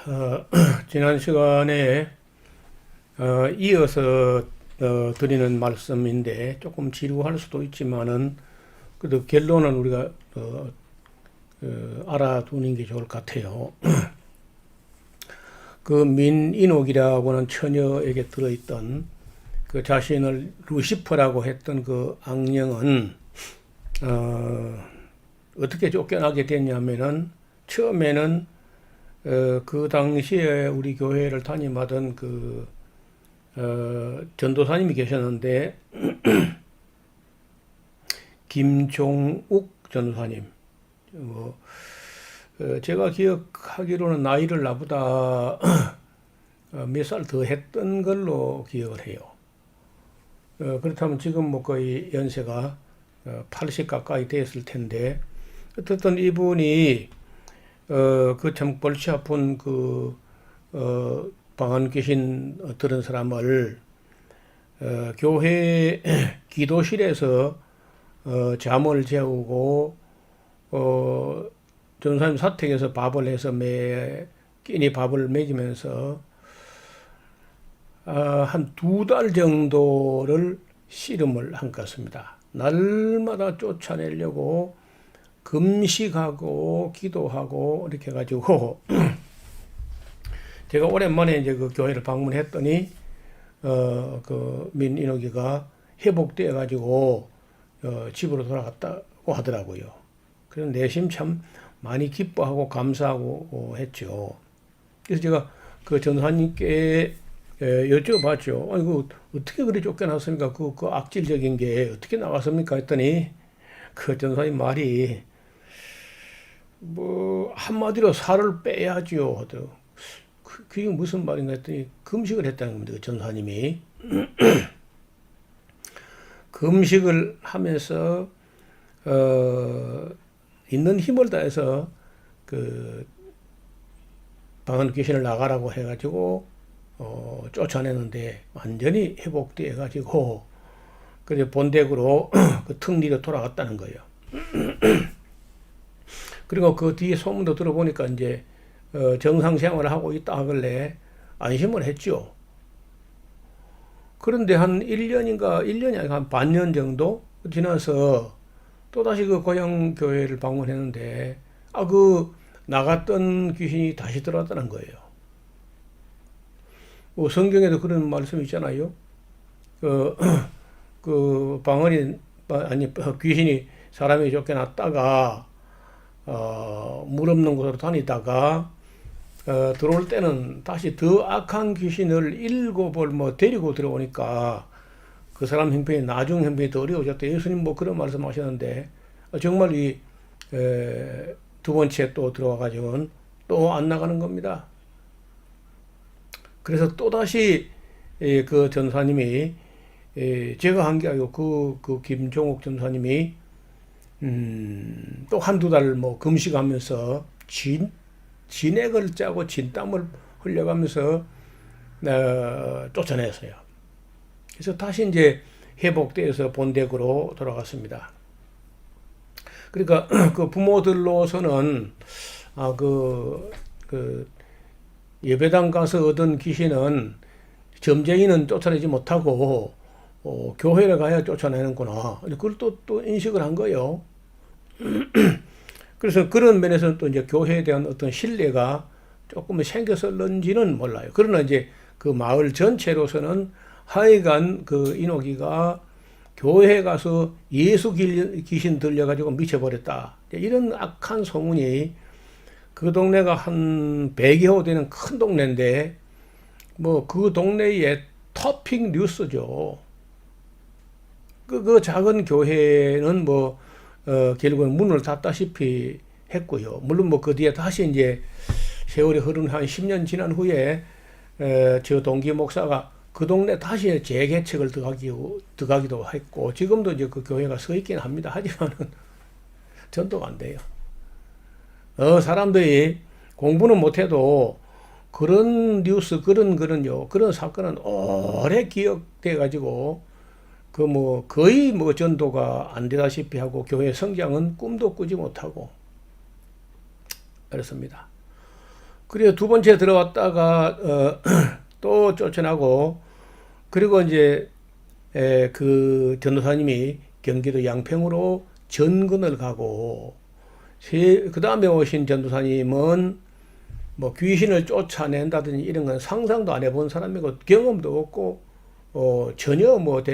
어, 지난 시간에 이어서 드리는 말씀인데 조금 지루할 수도 있지만은 그래도 결론은 우리가 알아두는 게 좋을 것 같아요. 그 민인옥이라고는 처녀에게 들어있던 그 자신을 루시퍼라고 했던 그 악령은 어떻게 쫓겨나게 됐냐면은 처음에는 그 당시에 우리 교회를 담임하던 전도사님이 계셨는데, 김종욱 전도사님. 제가 기억하기로는 나이를 나보다 몇 살 더 했던 걸로 기억을 해요. 그렇다면 지금 뭐 거의 연세가 80 가까이 됐을 텐데, 어쨌든 이분이 그 참 골치 아픈 방안 귀신 들은 사람을 교회 기도실에서 잠을 재우고 전사님 사택에서 밥을 해서 끼니 밥을 먹이면서 한 2달 정도를 씨름을 한 것 같습니다. 날마다 쫓아내려고 금식하고 기도하고 이렇게 해가지고 제가 오랜만에 이제 그 교회를 방문했더니 그 민인옥이가 회복되어 가지고 집으로 돌아갔다고 하더라고요. 그래서 내심 참 많이 기뻐하고 감사하고 했죠. 그래서 제가 그 전사님께 여쭤봤죠. 아니 그 어떻게 그래 쫓겨났습니까? 그 악질적인 게 어떻게 나왔습니까? 했더니 그 전사님 말이 뭐 한마디로 살을 빼야지요 하더라고. 그게 무슨 말인가 했더니 금식을 했다는 겁니다. 그 전사님이 금식을 하면서 있는 힘을 다해서 그 방언 귀신을 나가라고 해가지고 쫓아내는데 완전히 회복돼 가지고 그래서 본댁으로 그 턱리로 돌아갔다는 거예요. 그리고 그 뒤에 소문도 들어보니까 이제 정상 생활을 하고 있다 하길래 안심을 했죠. 그런데 한 1년이 아니고 한 반년 정도 지나서 또다시 그 고향 교회를 방문했는데 그 나갔던 귀신이 다시 들어왔다는 거예요. 뭐 성경에도 그런 말씀이 있잖아요. 그 귀신이 사람이 쫓겨났다가 물 없는 곳으로 다니다가 들어올 때는 다시 더 악한 귀신을 7을 뭐 데리고 들어오니까 그 사람 형편이 나중 형편이 더 어려워졌다. 예수님 뭐 그런 말씀하셨는데 정말 두 번째 또 들어와 가지고는 또 안 나가는 겁니다. 그래서 또 다시 그 전사님이 제가 한 게 아니고 그 김종욱 전사님이 또 한두 달 뭐 금식하면서 진액을 짜고 진땀을 흘려가면서 쫓아냈어요. 그래서 다시 이제 회복돼서 본댁으로 돌아갔습니다. 그러니까 그 부모들로서는 그 예배당 가서 얻은 귀신은 점쟁이는 쫓아내지 못하고 교회를 가야 쫓아내는구나. 그걸 또 인식을 한 거예요. 그래서 그런 면에서는 또 이제 교회에 대한 어떤 신뢰가 조금 생겼을는지는 몰라요. 그러나 이제 그 마을 전체로서는 하여간 그 인옥이가 교회에 가서 예수 귀신 들려가지고 미쳐버렸다. 이런 악한 소문이 그 동네가 한 100여 호 되는 큰 동네인데 뭐 그 동네의 토픽 뉴스죠. 그 작은 교회는 뭐 결국은 문을 닫다시피 했고요. 물론 뭐 그 뒤에 다시 이제 세월이 흐른 한 10년 지난 후에 저 동기 목사가 그 동네 다시 재개척을 들어가기도 했고 지금도 이제 그 교회가 서 있긴 합니다. 하지만은 전도가 안 돼요. 사람들이 공부는 못해도 그런 뉴스 그런 사건은 오래 기억돼 가지고 그 뭐 거의 뭐 전도가 안 되다시피 하고 교회 성장은 꿈도 꾸지 못하고 그렇습니다. 그리고 두 번째 들어왔다가 또 쫓겨나고 그리고 이제 그 전도사님이 경기도 양평으로 전근을 가고 그 다음에 오신 전도사님은 뭐 귀신을 쫓아낸다든지 이런 건 상상도 안 해본 사람이고 경험도 없고 전혀 뭐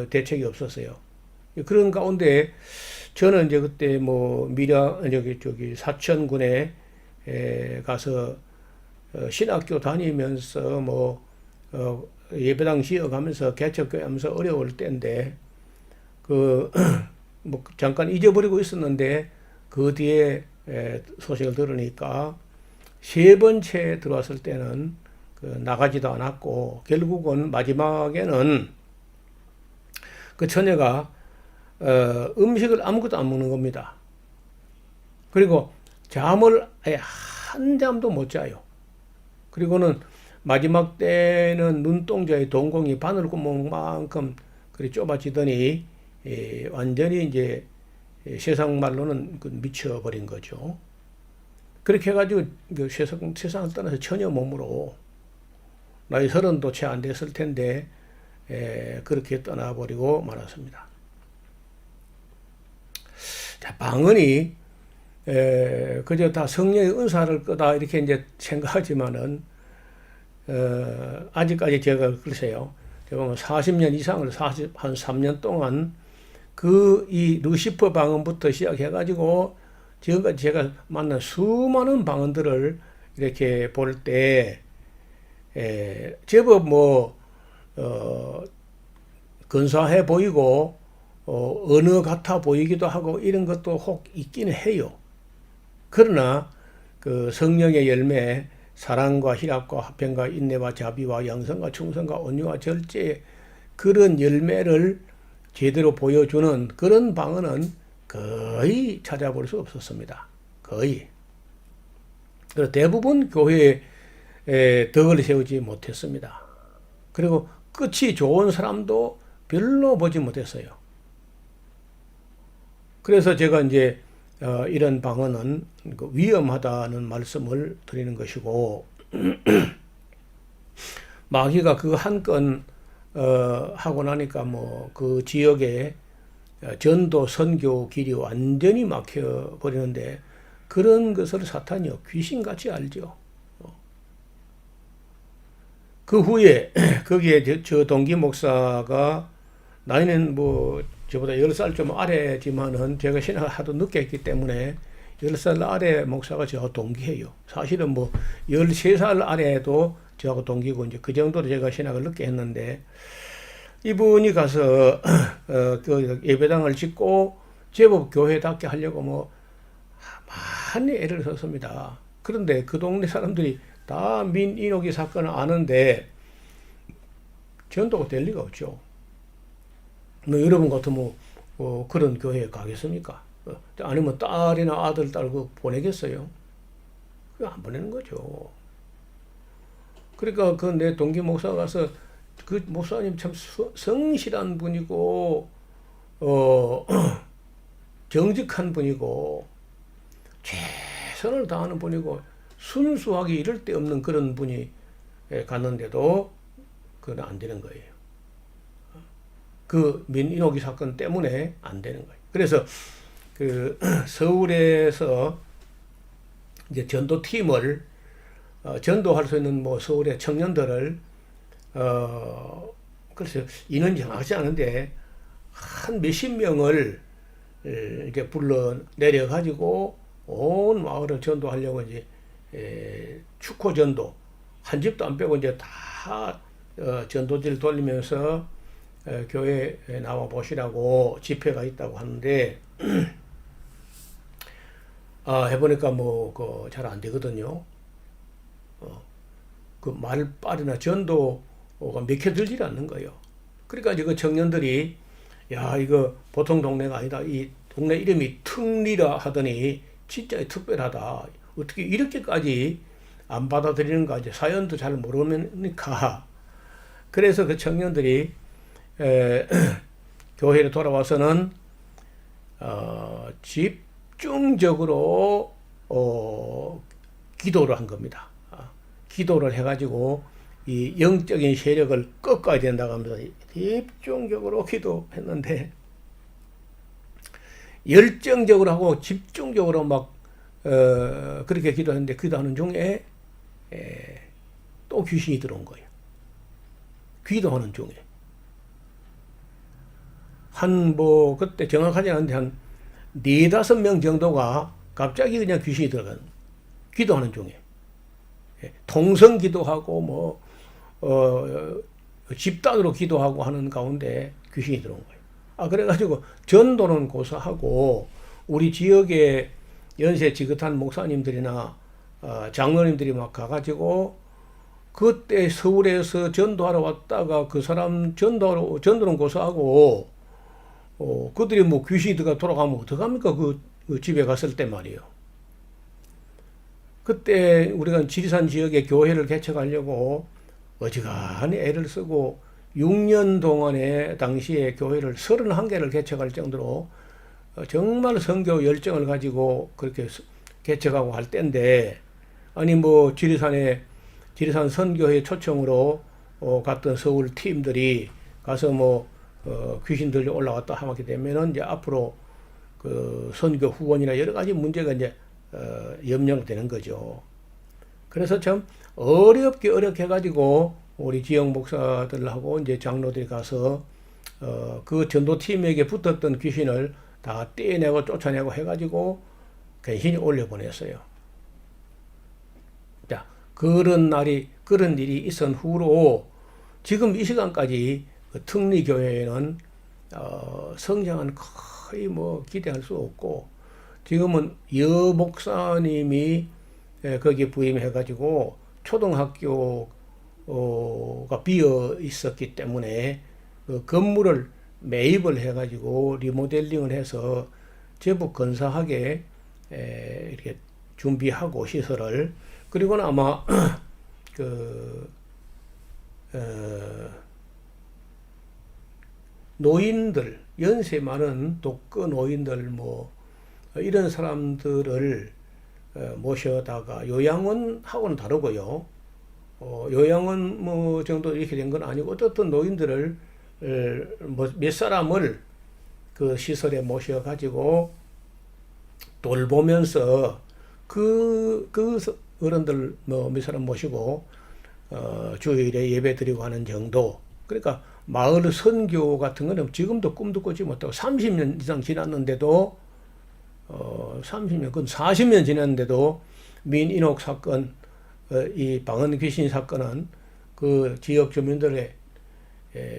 대책이 없었어요. 그런 가운데 저는 이제 그때 뭐 밀양 저기 사천군에 가서 신학교 다니면서 뭐 예배당 지어가면서 개척교회 하면서 어려울 때인데 그 뭐 잠깐 잊어버리고 있었는데 그 뒤에 소식을 들으니까 세 번째 들어왔을 때는 그 나가지도 않았고 결국은 마지막에는 그 처녀가 음식을 아무것도 안 먹는 겁니다. 그리고 잠을 아예 한 잠도 못 자요. 그리고는 마지막 때는 눈동자의 동공이 바늘구멍만큼 그리 좁아지더니 완전히 이제 세상 말로는 미쳐버린 거죠. 그렇게 해가지고 세상을 떠나서 처녀 몸으로 나이 30도 채 안 됐을 텐데 그렇게 떠나버리고 말았습니다. 자, 방언이 그저 다 성령의 은사를 거다 이렇게 이제 생각하지만은 아직까지 제가 글쎄요, 제가 40년 이상을 한 3년 동안 이 루시퍼 방언부터 시작해가지고 지금까지 제가 만난 수많은 방언들을 이렇게 볼 때 제법 뭐 근사해 보이고 언어 같아 보이기도 하고 이런 것도 혹 있기는 해요. 그러나 그 성령의 열매, 사랑과 희락과 화평과 인내와 자비와 양성과 충성과 온유와 절제, 그런 열매를 제대로 보여주는 그런 방언은 거의 찾아볼 수 없었습니다. 거의. 그래서 대부분 교회에 덕을 세우지 못했습니다. 그리고 끝이 좋은 사람도 별로 보지 못했어요. 그래서 제가 이제 이런 방언은 위험하다는 말씀을 드리는 것이고 마귀가 그 한 건 하고 나니까 뭐 그 지역에 전도 선교 길이 완전히 막혀 버리는데 그런 것을 사탄이요 귀신같이 알죠. 그 후에 거기에 저 동기 목사가 나이는 뭐 저보다 10살 좀 아래지만은 제가 신학을 하도 늦게 했기 때문에 10살 아래 목사가 저하고 동기예요. 사실은 뭐 13살 아래도 저하고 동기고 이제 그 정도로 제가 신학을 늦게 했는데 이분이 가서 그 예배당을 짓고 제법 교회답게 하려고 뭐 많이 애를 썼습니다. 그런데 그 동네 사람들이 다 민인옥이 사건을 아는데 전도가 될 리가 없죠. 뭐 여러분 같으면 그런 교회에 가겠습니까? 아니면 딸이나 아들, 딸 보내겠어요? 그거 안 보내는 거죠. 그러니까 그 내 동기 목사가 가서 그 목사님 참 성실한 분이고 정직한 분이고 최선을 다하는 분이고 순수하게 이럴 데 없는 그런 분이 갔는데도 그건 안 되는 거예요. 그 민인옥이 사건 때문에 안 되는 거예요. 그래서 그 서울에서 이제 전도팀을 전도할 수 있는 뭐 서울의 청년들을 글쎄 인원이 정확하지 않은데 한 몇십 명을 이제 불러 내려 가지고 온 마을을 전도하려고 이제 축호 전도 한 집도 안 빼고 이제 다 전도지를 돌리면서 교회에 나와 보시라고 집회가 있다고 하는데 해보니까 뭐 그 잘 안 되거든요. 그 말빨이나 전도가 맥혀 들질 않는 거예요. 그러니까 이제 그 청년들이 야 이거 보통 동네가 아니다. 이 동네 이름이 특리라 하더니 진짜 특별하다. 어떻게 이렇게까지 안 받아들이는가 이제 사연도 잘 모르니까 그래서 그 청년들이 교회로 돌아와서는 집중적으로 기도를 한 겁니다. 기도를 해가지고 이 영적인 세력을 꺾어야 된다고 하면서 집중적으로 기도했는데 열정적으로 하고 집중적으로 막 그렇게 기도했는데 기도하는 중에 또 귀신이 들어온 거예요. 기도하는 중에 그때 정확하지 않은데 한 4-5명 정도가 갑자기 그냥 귀신이 들어간 기도하는 중에 통성 기도하고 집단으로 기도하고 하는 가운데 귀신이 들어온 거예요. 그래가지고 전도는 고사하고 우리 지역에 연세 지긋한 목사님들이나 장로님들이 막 가가지고 그때 서울에서 전도하러 왔다가 그 사람 전도는 고사하고 그들이 뭐 귀신이 돌아가면 어떡합니까? 그 집에 갔을 때 말이에요. 그때 우리가 지리산 지역에 교회를 개척하려고 어지간히 애를 쓰고 6년 동안에 당시에 교회를 31개를 개척할 정도로 정말 선교 열정을 가지고 그렇게 개척하고 할 때인데 지리산 선교회 초청으로 갔던 서울 팀들이 가서 귀신 들려 올라왔다 하게 되면은 이제 앞으로 그 선교 후원이나 여러 가지 문제가 이제 염려가 되는 거죠. 그래서 참 어렵게 해가지고 우리 지역 목사들하고 이제 장로들이 가서 그 전도팀에게 붙었던 귀신을 다 떼내고 쫓아내고 해가지고 간신히 올려보냈어요. 자, 그런 일이 있은 후로 지금 이 시간까지 그 특리교회에는 성장은 거의 기대할 수 없고 지금은 여 목사님이 거기에 부임해가지고 초등학교가 비어 있었기 때문에 그 건물을 매입을 해가지고 리모델링을 해서 제법 근사하게 이렇게 준비하고 시설을 그리고는 아마 노인들 연세 많은 독거 노인들 이런 사람들을 모셔다가 요양원하고는 다르고요. 요양원 정도 이렇게 된 건 아니고 어떻든 노인들을 몇 사람을 그 시설에 모셔가지고 돌보면서 그 어른들 몇 사람 모시고 주일에 예배 드리고 하는 정도. 그러니까 마을 선교 같은 거는 지금도 꿈도 꾸지 못하고 30년 이상 지났는데도 30년, 그건 40년 지났는데도 민인옥 사건, 이 방언 귀신 사건은 그 지역 주민들의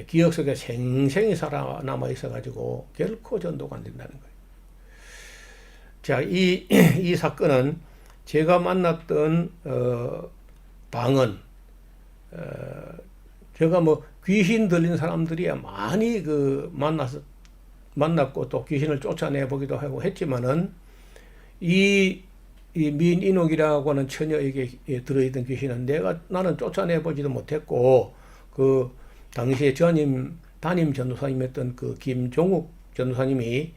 기억 속에 생생히 살아남아 있어가지고 결코 전도가 안 된다는 거예요. 자, 이 사건은 제가 만났던 방언, 제가 귀신 들린 사람들이야 많이 만났고 또 귀신을 쫓아내 보기도 하고 했지만은 이 민인옥이라고 하는 처녀에게 들어있던 귀신은 나는 쫓아내 보지도 못했고 그 당시에 담임 전도사님이었던 그 김종욱 전도사님이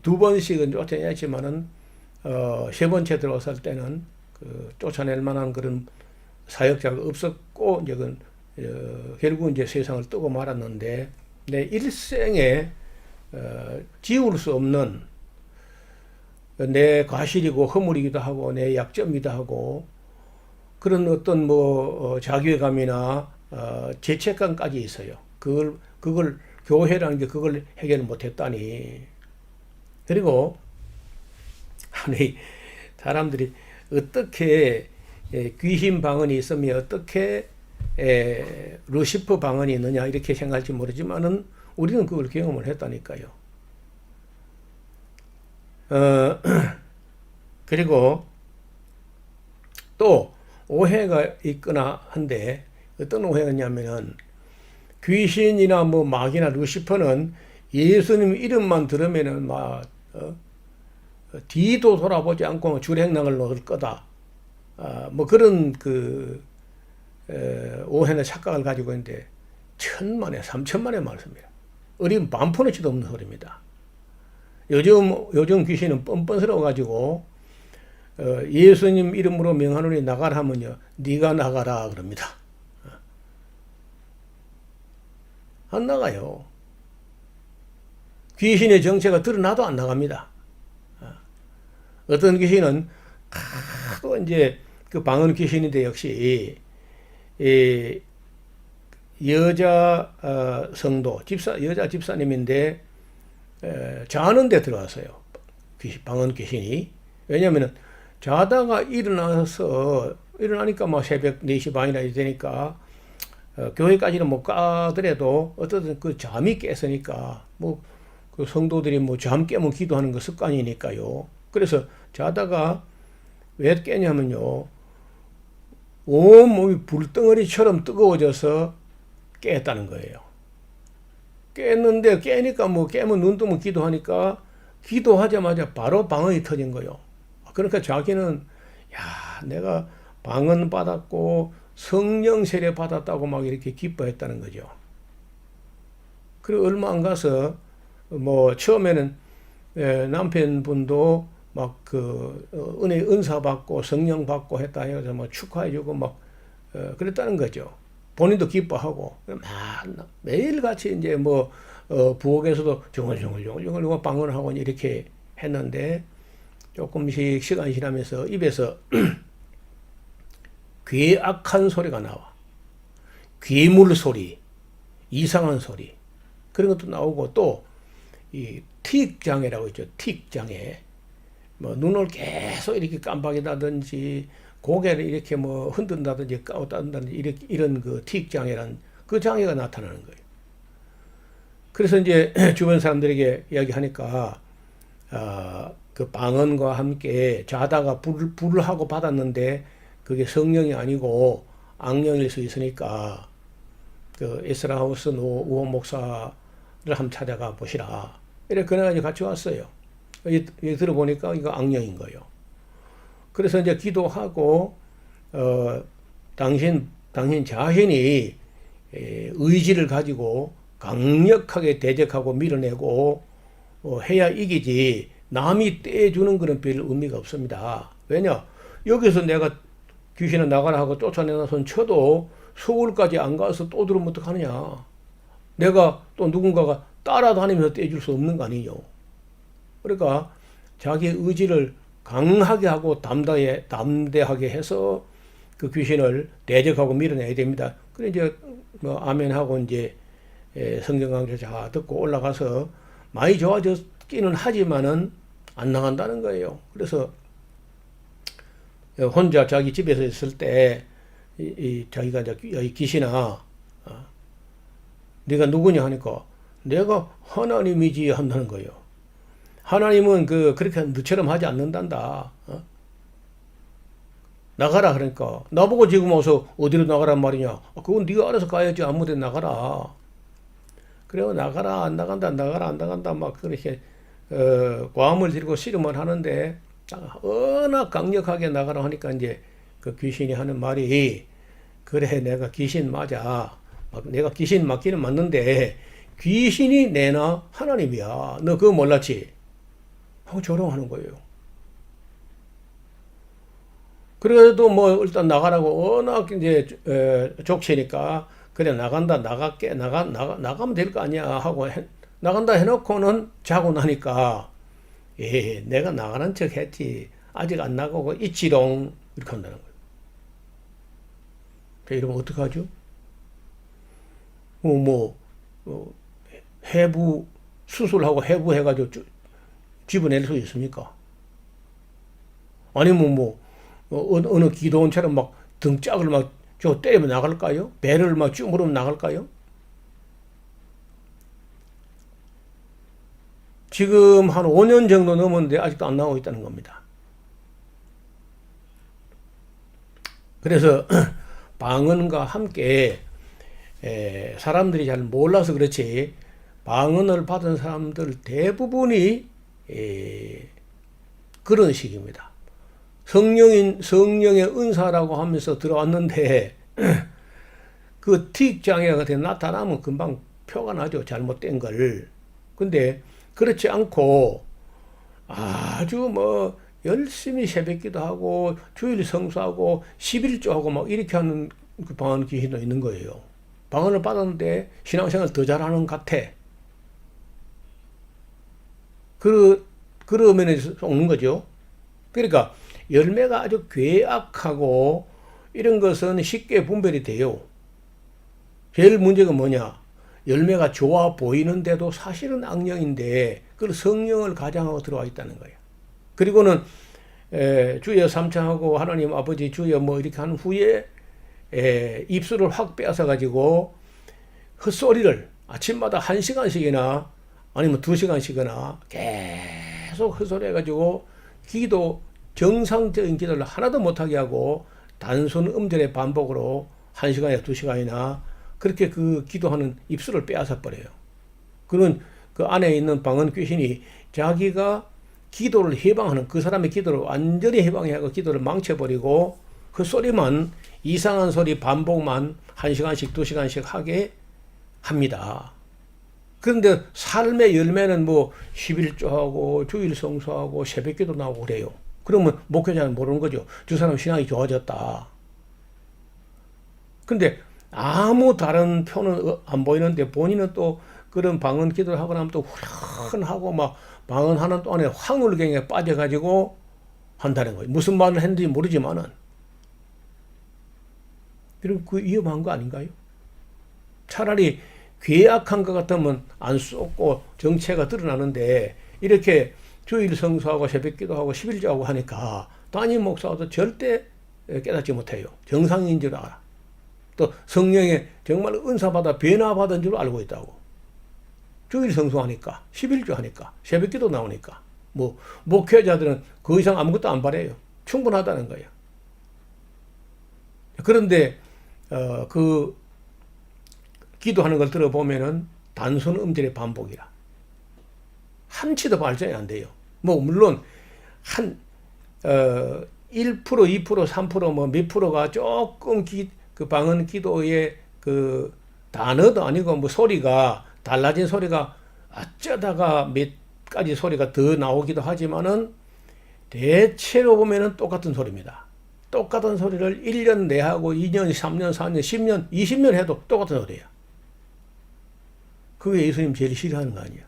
2번씩은 쫓아냈지만은 3번째 들어왔을 때는 그 쫓아낼 만한 그런 사역자가 없었고 이제 결국 이제 세상을 뜨고 말았는데 내 일생에 지울 수 없는 내 과실이고 허물이기도 하고 내 약점이기도 하고 그런 어떤 자괴감이나 죄책감까지 있어요. 그걸 교회라는 게 그걸 해결을 못했다니. 그리고 사람들이 어떻게 귀신 방언이 있으면 어떻게 루시퍼 방언이 있느냐 이렇게 생각할지 모르지만은 우리는 그걸 경험을 했다니까요. 그리고 또 오해가 있거나 한데 어떤 오해였냐면은 귀신이나 마귀나 루시퍼는 예수님 이름만 들으면은 뒤도 돌아보지 않고 줄행랑을 놓을 거다. 그런 오해나 착각을 가지고 있는데 1000만에 3000만의 말씀이에요. 어린 반푼어치도 없는 소리입니다. 요즘 귀신은 뻔뻔스러워 가지고 예수님 이름으로 명하노니 나가라 하면요, 네가 나가라 그럽니다. 안 나가요. 귀신의 정체가 드러나도 안 나갑니다. 어떤 귀신은 또 이제 그 방언 귀신인데 역시 여자 성도 여자 집사님인데 자는 데 들어왔어요. 방언 귀신이. 왜냐면은 자다가 일어나니까 뭐 새벽 4시 반이나 되니까 교회까지는 못 가더라도 어쨌든 그 잠이 깼으니까 뭐 그 성도들이 뭐 잠 깨면 기도하는 거 습관이니까요. 그래서 자다가 왜 깨냐면요, 온몸이 불덩어리처럼 뜨거워져서 깼다는 거예요. 깼는데 깨니까 뭐 깨면 눈 뜨면 기도하니까 기도하자마자 바로 방언이 터진 거예요. 그러니까 자기는 야, 내가 방언 받았고 성령 세례 받았다고 막 이렇게 기뻐했다는 거죠. 그리고 얼마 안 가서 뭐 처음에는 남편분도 막 그 은혜 은사 받고 성령 받고 했다 해서 뭐 축하해주고 막 그랬다는 거죠. 본인도 기뻐하고 매일 같이 이제 뭐 부엌에서도 정얼정얼 방언하고 이렇게 했는데 조금씩 시간이 지나면서 입에서 괴악한 소리가 나와. 괴물 소리, 이상한 소리 그런 것도 나오고 또 이 틱 장애라고 있죠. 틱 장애. 뭐 눈을 계속 이렇게 깜빡이다든지 고개를 이렇게 뭐 흔든다든지 까웃다든지 이런 그 틱 장애란 그 장애가 나타나는 거예요. 그래서 이제 주변 사람들에게 이야기하니까 그 방언과 함께 자다가 불을 하고 받았는데 그게 성령이 아니고 악령일 수 있으니까 그 에스라하우스 우호 목사를 한번 찾아가 보시라. 이렇게 그래가지고 같이 왔어요. 여기 들어보니까 이거 악령인 거예요. 그래서 이제 기도하고 당신 자신이 의지를 가지고 강력하게 대적하고 밀어내고 해야 이기지 남이 떼주는 그런 별 의미가 없습니다. 왜냐? 여기서 내가 귀신을 나가라 하고 쫓아내놔서 쳐도 서울까지 안 가서 또 들으면 어떡하느냐. 내가 또 누군가가 따라다니면서 떼줄 수 없는 거 아니에요. 그러니까 자기 의지를 강하게 하고 담대하게 해서 그 귀신을 대적하고 밀어내야 됩니다. 그래 이제 뭐 아멘하고 이제 성경 강좌 잘 듣고 올라가서 많이 좋아졌기는 하지만은 안 나간다는 거예요. 그래서 혼자 자기 집에서 있을 때 자기가 이제 귀신아, 네가 누구냐 하니까 내가 하나님이지 한다는 거예요. 하나님은 그렇게 너처럼 하지 않는단다. 나가라 그러니까 나보고 지금 와서 어디로 나가란 말이냐. 그건 네가 알아서 가야지. 아무데 나가라. 그래요. 나가라 안 나간다 나가라 안 나간다 막 그렇게 고함을 지르고 씨름을 하는데 워낙 강력하게 나가라 하니까 이제 그 귀신이 하는 말이 그래 내가 귀신 맞아. 내가 귀신 맞기는 맞는데 귀신이 내나 하나님이야. 너 그거 몰랐지? 하고 조롱하는 거예요. 그래도 뭐 일단 나가라고 워낙 이제 족치니까 그래 나간다 나가면 될 거 아니야 하고 나간다 해놓고는 자고 나니까 내가 나가는 척 했지 아직 안 나가고 있지롱 이렇게 한다는 거예요. 이러면 어떡하죠? 해부 수술하고 해부해가지고 집어낼 수 있습니까? 아니면 어느 기도원처럼 막 등짝을 막 때리면 나갈까요? 배를 막 쭈무르면 나갈까요? 지금 한 5년 정도 넘었는데 아직도 안 나오고 있다는 겁니다. 그래서 방언과 함께 사람들이 잘 몰라서 그렇지 방언을 받은 사람들 대부분이 그런 식입니다. 성령의 은사라고 하면서 들어왔는데 그 틱 장애가 나타나면 금방 표가 나죠. 잘못된 걸. 근데 그렇지 않고 아주 열심히 새벽기도 하고 주일 성수하고 11조하고 막 이렇게 하는 그 방언 귀신도 있는 거예요. 방언을 받았는데 신앙생활 더 잘하는 것 같아. 그러면 속는 거죠. 그러니까 열매가 아주 괴악하고 이런 것은 쉽게 분별이 돼요. 제일 문제가 뭐냐? 열매가 좋아 보이는데도 사실은 악령인데 그걸 성령을 가장하고 들어와 있다는 거예요. 그리고는 주여 삼창하고 하나님 아버지 주여 뭐 이렇게 한 후에 입술을 확 빼앗아 가지고 헛소리를 아침마다 1시간씩이나 아니면 2시간씩이나 계속 헛소리 해가지고 기도 정상적인 기도를 하나도 못하게 하고 단순 음절의 반복으로 1시간이나 2시간이나 그렇게 그 기도하는 입술을 빼앗아 버려요. 그는 그 안에 있는 방언 귀신이 자기가 기도를 해방하는 그 사람의 기도를 완전히 해방해하고 기도를 망쳐버리고 그 소리만 이상한 소리 반복만 1시간씩 2시간씩 하게 합니다. 그런데 삶의 열매는 뭐 11조하고 주일 성수하고 새벽기도 나오고 그래요. 그러면 목회자는 모르는 거죠. 저 사람 신앙이 좋아졌다. 근데 아무 다른 표는 안 보이는데 본인은 또 그런 방언 기도를 하고 나면 또 후련하고 막 방언하는 동안에 황홀경에 빠져가지고 한다는 거예요. 무슨 말을 했는지 모르지만은. 그럼 그 위험한 거 아닌가요? 차라리 괴악한 것 같으면 안 쏟고 정체가 드러나는데 이렇게 주일 성수하고 새벽 기도하고 11조하고 하니까 담임 목사도 절대 깨닫지 못해요. 정상인 줄 알아. 또 성령의 정말 은사받아 변화받은 줄 알고 있다고. 주일 성수하니까 11조 하니까 새벽 기도 나오니까 뭐 목회자들은 그 이상 아무것도 안 바래요. 충분하다는 거예요. 그런데 그 기도하는 걸 들어보면은 단순 음절의 반복이라 한치도 발전이 안 돼요. 뭐 물론 한 1%, 2%, 3% 뭐 몇 프로가 조금 그 방언 기도의 그 단어도 아니고 뭐 소리가 달라진 소리가 어쩌다가 몇 가지 소리가 더 나오기도 하지만은 대체로 보면은 똑같은 소리입니다. 똑같은 소리를 1년 내하고 2년, 3년, 4년, 10년, 20년 해도 똑같은 소리예요. 그게 예수님 제일 싫어하는 거 아니야.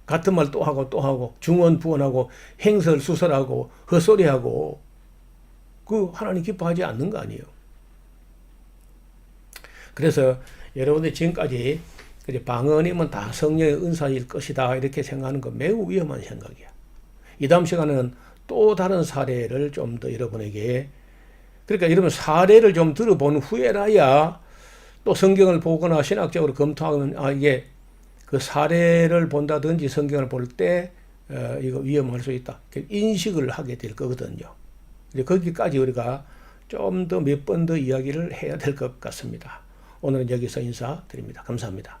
같은 말 또 하고 또 하고 중언부언하고 행설수설하고 헛소리하고 그 하나님 기뻐하지 않는 거 아니에요. 그래서 여러분들이 지금까지 방언이면 다 성령의 은사일 것이다 이렇게 생각하는 거 매우 위험한 생각이야. 이 다음 시간에는 또 다른 사례를 좀 더 여러분에게 그러니까 여러분 사례를 좀 들어본 후에라야 또 성경을 보거나 신학적으로 검토하면 이게 그 사례를 본다든지 성경을 볼 때 이거 위험할 수 있다. 인식을 하게 될 거거든요. 거기까지 우리가 좀 더 몇 번 더 이야기를 해야 될 것 같습니다. 오늘은 여기서 인사드립니다. 감사합니다.